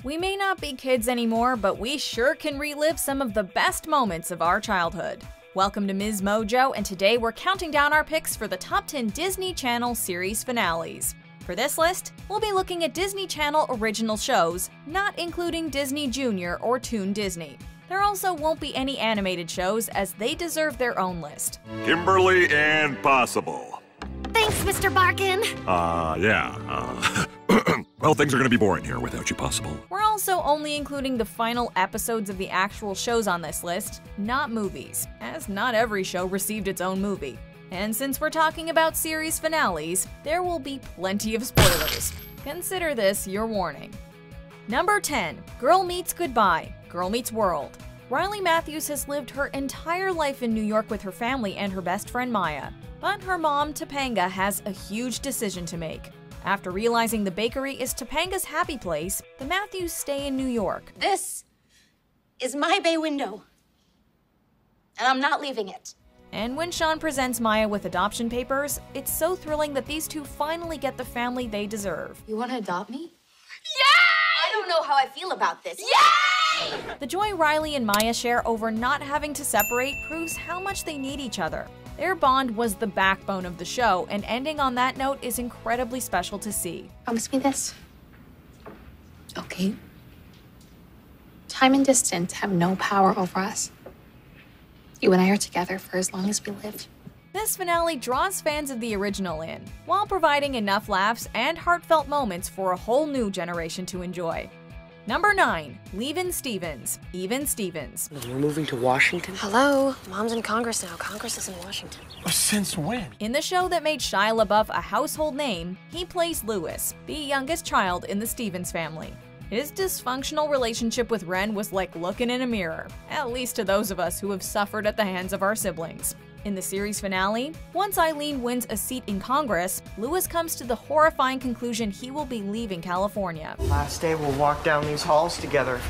We may not be kids anymore, but we sure can relive some of the best moments of our childhood. Welcome to MsMojo, and today we're counting down our picks for the top 10 Disney Channel series finales. For this list, we'll be looking at Disney Channel original shows, not including Disney Junior or Toon Disney. There also won't be any animated shows, as they deserve their own list. Kimberly and Possible. Thanks, Mr. Barkin. Well, things are gonna be boring here without you, Possible. We're also only including the final episodes of the actual shows on this list, not movies, as not every show received its own movie. And since we're talking about series finales, there will be plenty of spoilers. Consider this your warning. Number 10. Girl Meets Goodbye, Girl Meets World. Riley Matthews has lived her entire life in New York with her family and her best friend Maya. But her mom, Topanga, has a huge decision to make. After realizing the bakery is Topanga's happy place, the Matthews stay in New York. This is my bay window, and I'm not leaving it. And when Sean presents Maya with adoption papers, it's so thrilling that these two finally get the family they deserve. You want to adopt me? Yay! I don't know how I feel about this. Yay! The joy Riley and Maya share over not having to separate proves how much they need each other. Their bond was the backbone of the show, and ending on that note is incredibly special to see. Promise me this, okay? Time and distance have no power over us. You and I are together for as long as we live. This finale draws fans of the original in, while providing enough laughs and heartfelt moments for a whole new generation to enjoy. Number 9. Leavin Stevens, Even Stevens. You're moving to Washington? Hello? Mom's in Congress now. Congress is in Washington. Since when? In the show that made Shia LaBeouf a household name, he plays Louis, the youngest child in the Stevens family. His dysfunctional relationship with Ren was like looking in a mirror, at least to those of us who have suffered at the hands of our siblings. In the series finale, once Eileen wins a seat in Congress, Louis comes to the horrifying conclusion he will be leaving California. Last day we'll walk down these halls together.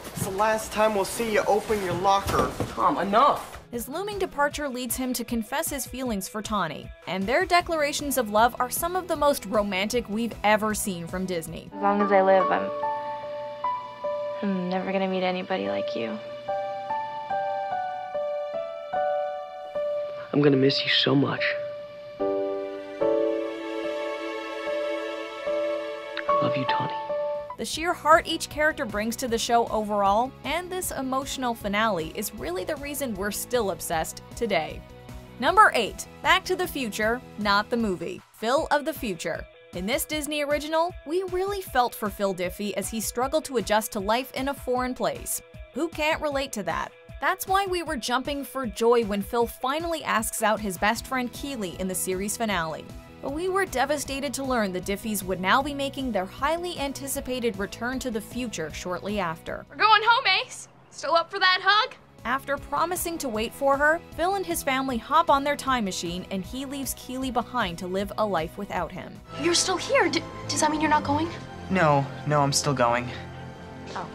It's the last time we'll see you open your locker. Tom, enough! His looming departure leads him to confess his feelings for Tawny, and their declarations of love are some of the most romantic we've ever seen from Disney. As long as I live, I'm never gonna meet anybody like you. I'm gonna miss you so much. I love you, Tawny. The sheer heart each character brings to the show overall, and this emotional finale is really the reason we're still obsessed today. Number 8. Back to the Future, not the movie. Phil of the Future. In this Disney original, we really felt for Phil Diffie as he struggled to adjust to life in a foreign place. Who can't relate to that? That's why we were jumping for joy when Phil finally asks out his best friend Keeley in the series finale. But we were devastated to learn the Diffies would now be making their highly anticipated return to the future shortly after. We're going home, Ace. Still up for that hug? After promising to wait for her, Phil and his family hop on their time machine and he leaves Keeley behind to live a life without him. You're still here. Does that mean you're not going? No, I'm still going. Oh.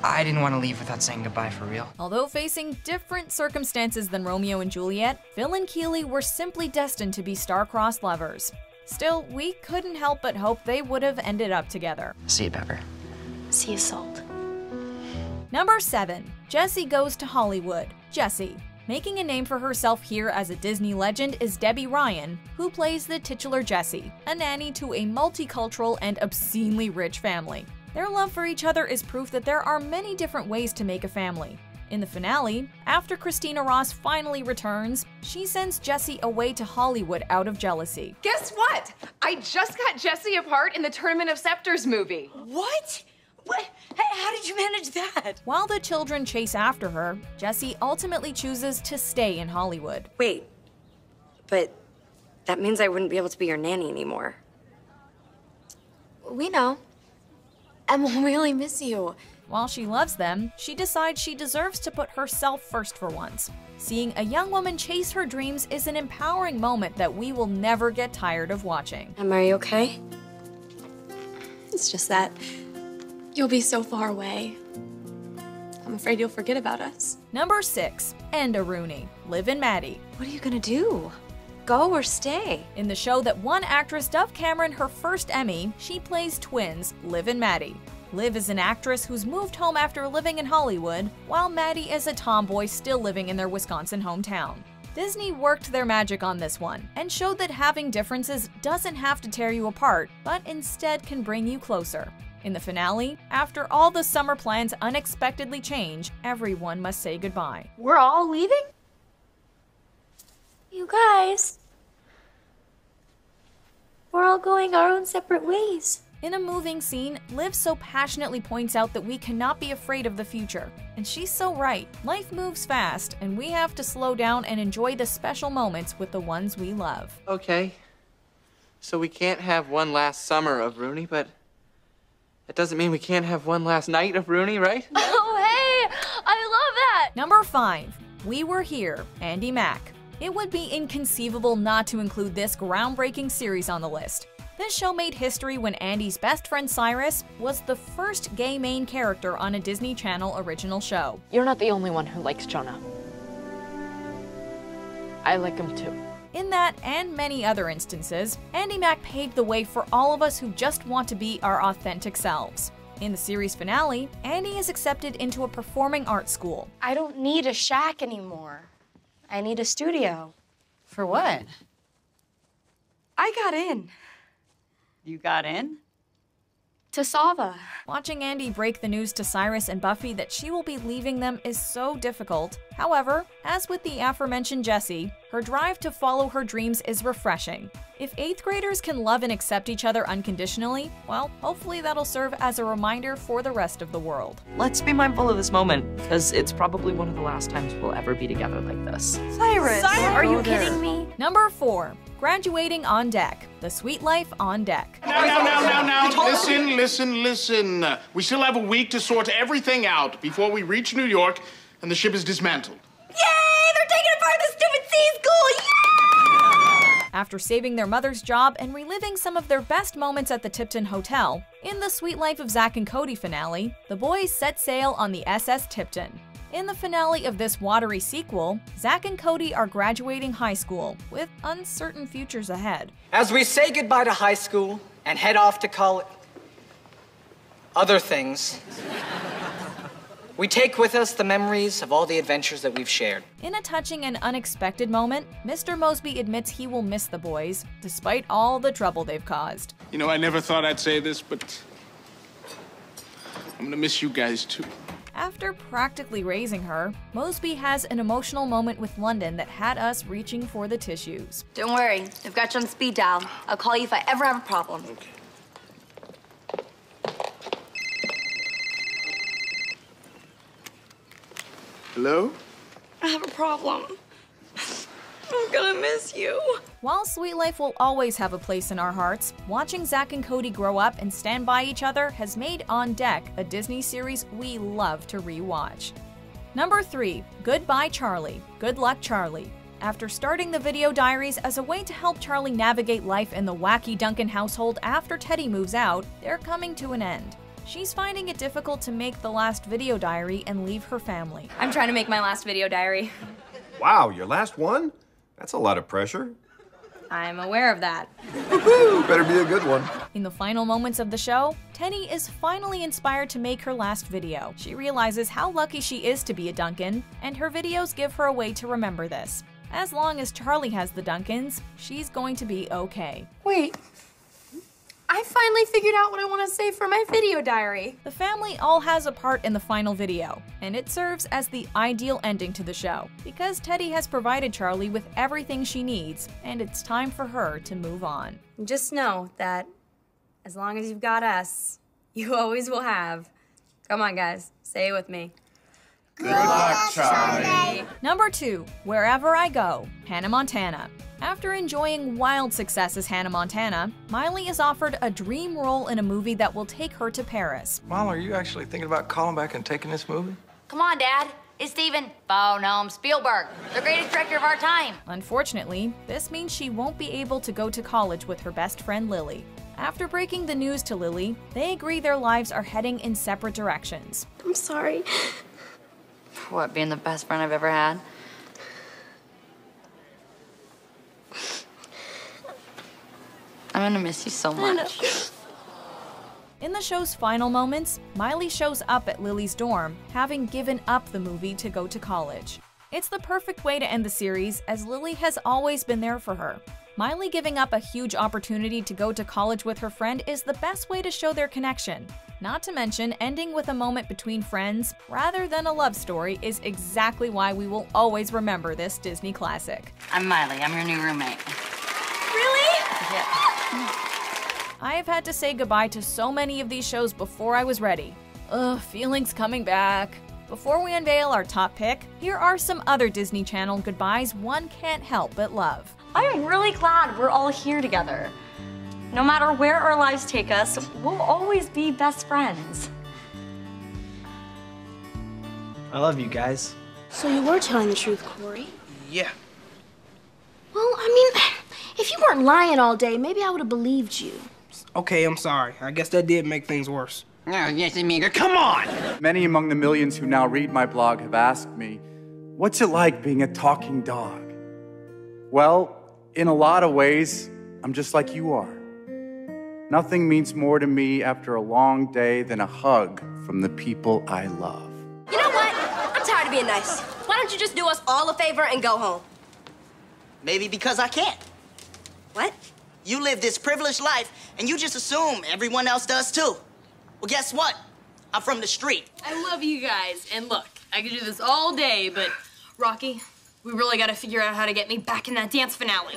I didn't want to leave without saying goodbye for real. Although facing different circumstances than Romeo and Juliet, Phil and Keeley were simply destined to be star-crossed lovers. Still, we couldn't help but hope they would have ended up together. See you, Pepper. See you, Salt. Number 7. Jessie Goes to Hollywood, Jessie. Making a name for herself here as a Disney legend is Debbie Ryan, who plays the titular Jessie, a nanny to a multicultural and obscenely rich family. Their love for each other is proof that there are many different ways to make a family. In the finale, after Christina Ross finally returns, she sends Jessie away to Hollywood out of jealousy. Guess what? I just got Jessie a part in the Tournament of Scepters movie. What? What? Hey, how did you manage that? While the children chase after her, Jessie ultimately chooses to stay in Hollywood. Wait, but that means I wouldn't be able to be your nanny anymore. We know. And we'll really miss you. While she loves them, she decides she deserves to put herself first for once. Seeing a young woman chase her dreams is an empowering moment that we will never get tired of watching. Emma, are you okay? It's just that you'll be so far away. I'm afraid you'll forget about us. Number 6. Enda Rooney, Liv and Maddie. What are you gonna do? Go or stay? In the show that won actress Dove Cameron her first Emmy, she plays twins, Liv and Maddie. Liv is an actress who's moved home after living in Hollywood, while Maddie is a tomboy still living in their Wisconsin hometown. Disney worked their magic on this one and showed that having differences doesn't have to tear you apart, but instead can bring you closer. In the finale, after all the summer plans unexpectedly change, everyone must say goodbye. We're all leaving? You guys, we're all going our own separate ways. In a moving scene, Liv so passionately points out that we cannot be afraid of the future. And she's so right. Life moves fast, and we have to slow down and enjoy the special moments with the ones we love. Okay. So we can't have one last summer of Rooney, but that doesn't mean we can't have one last night of Rooney, right? Oh, hey! I love that! Number 5. We Were Here, Andi Mack. It would be inconceivable not to include this groundbreaking series on the list. This show made history when Andy's best friend Cyrus was the first gay main character on a Disney Channel original show. You're not the only one who likes Jonah. I like him too. In that and many other instances, Andi Mack paved the way for all of us who just want to be our authentic selves. In the series finale, Andy is accepted into a performing arts school. I don't need a shack anymore. I need a studio. For what? I got in. You got in? To Sava. Watching Andy break the news to Cyrus and Buffy that she will be leaving them is so difficult. However, as with the aforementioned Jessie, her drive to follow her dreams is refreshing. If 8th graders can love and accept each other unconditionally, well, hopefully that'll serve as a reminder for the rest of the world. Let's be mindful of this moment, because it's probably one of the last times we'll ever be together like this. Cyrus! Are you kidding me? Number 4. Graduating on Deck. The Sweet Life on Deck. Now, listen. We still have a week to sort everything out before we reach New York and the ship is dismantled. Yay! They're taking apart the stupid C school! Yeah! After saving their mother's job and reliving some of their best moments at the Tipton Hotel, in the Sweet Life of Zack and Cody finale, the boys set sail on the SS Tipton. In the finale of this watery sequel, Zack and Cody are graduating high school, with uncertain futures ahead. As we say goodbye to high school and head off to college, other things, we take with us the memories of all the adventures that we've shared. In a touching and unexpected moment, Mr. Mosby admits he will miss the boys, despite all the trouble they've caused. You know, I never thought I'd say this, but I'm gonna miss you guys too. After practically raising her, Mosby has an emotional moment with London that had us reaching for the tissues. Don't worry, I've got you on speed dial. I'll call you if I ever have a problem. Okay. Hello? I have a problem. I'm gonna miss you. While Sweet Life will always have a place in our hearts, watching Zack and Cody grow up and stand by each other has made On Deck a Disney series we love to rewatch. Number 3. Goodbye Charlie. Good luck Charlie. After starting the video diaries as a way to help Charlie navigate life in the wacky Duncan household after Teddy moves out, they're coming to an end. She's finding it difficult to make the last video diary and leave her family. I'm trying to make my last video diary. Wow, your last one? That's a lot of pressure. I'm aware of that. Woohoo! Better be a good one. In the final moments of the show, Teddy is finally inspired to make her last video. She realizes how lucky she is to be a Duncan, and her videos give her a way to remember this. As long as Charlie has the Duncans, she's going to be okay. Wait. I finally figured out what I want to say for my video diary. The family all has a part in the final video, and it serves as the ideal ending to the show, because Teddy has provided Charlie with everything she needs, and it's time for her to move on. Just know that as long as you've got us, you always will have. Come on, guys, say it with me. Good luck, Charlie. Number 2, Wherever I Go, Hannah Montana. After enjoying wild success as Hannah Montana, Miley is offered a dream role in a movie that will take her to Paris. Mom, are you actually thinking about calling back and taking this movie? Come on, Dad. It's Steven. Oh, no, I'm Spielberg, the greatest director of our time. Unfortunately, this means she won't be able to go to college with her best friend Lily. After breaking the news to Lily, they agree their lives are heading in separate directions. I'm sorry. What, being the best friend I've ever had? I'm gonna miss you so much. In the show's final moments, Miley shows up at Lily's dorm, having given up the movie to go to college. It's the perfect way to end the series, as Lily has always been there for her. Miley giving up a huge opportunity to go to college with her friend is the best way to show their connection. Not to mention, ending with a moment between friends, rather than a love story, is exactly why we will always remember this Disney classic. I'm Miley. I'm your new roommate. Really? Yeah. I have had to say goodbye to so many of these shows before I was ready. Ugh, feelings coming back. Before we unveil our top pick, here are some other Disney Channel goodbyes one can't help but love. I am really glad we're all here together. No matter where our lives take us, we'll always be best friends. I love you guys. So you were telling the truth, Corey? Yeah. Well, I mean, if you weren't lying all day, maybe I would have believed you. Okay, I'm sorry. I guess that did make things worse. No, yes, Amiga, come on! Many among the millions who now read my blog have asked me, what's it like being a talking dog? Well, in a lot of ways, I'm just like you are. Nothing means more to me after a long day than a hug from the people I love. You know what? I'm tired of being nice. Why don't you just do us all a favor and go home? Maybe because I can't. What? You live this privileged life, and you just assume everyone else does too. Well, guess what? I'm from the street. I love you guys, and look, I could do this all day, but Rocky, we really gotta figure out how to get me back in that dance finale.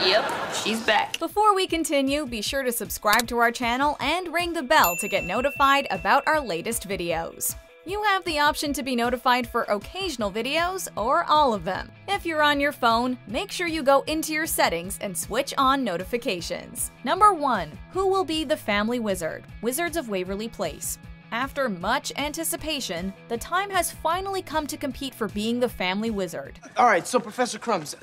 Yep, she's back. Before we continue, be sure to subscribe to our channel and ring the bell to get notified about our latest videos. You have the option to be notified for occasional videos or all of them. If you're on your phone, make sure you go into your settings and switch on notifications. Number 1. Who will be the family wizard? Wizards of Waverly Place. After much anticipation, the time has finally come to compete for being the family wizard. All right, so Professor Crumbs,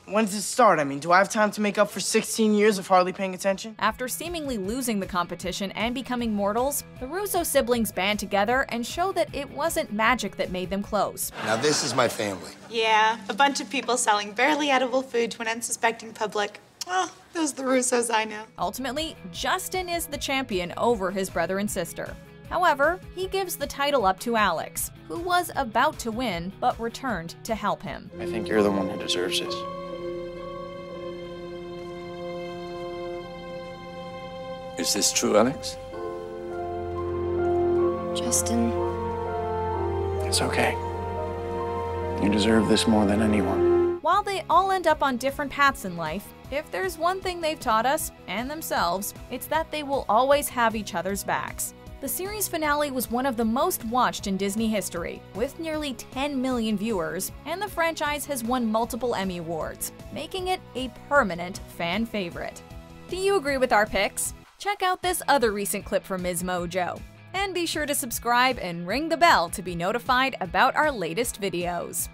when does it start? I mean, do I have time to make up for 16 years of hardly paying attention? After seemingly losing the competition and becoming mortals, the Russo siblings band together and show that it wasn't magic that made them close. Now this is my family. Yeah, a bunch of people selling barely edible food to an unsuspecting public. Oh, those are the Russos I know. Ultimately, Justin is the champion over his brother and sister. However, he gives the title up to Alex, who was about to win but returned to help him. I think you're the one who deserves this. Is this true, Alex? Justin. It's okay. You deserve this more than anyone. While they all end up on different paths in life, if there's one thing they've taught us, and themselves, it's that they will always have each other's backs. The series finale was one of the most watched in Disney history, with nearly 10 million viewers, and the franchise has won multiple Emmy Awards, making it a permanent fan favorite. Do you agree with our picks? Check out this other recent clip from MsMojo. And be sure to subscribe and ring the bell to be notified about our latest videos.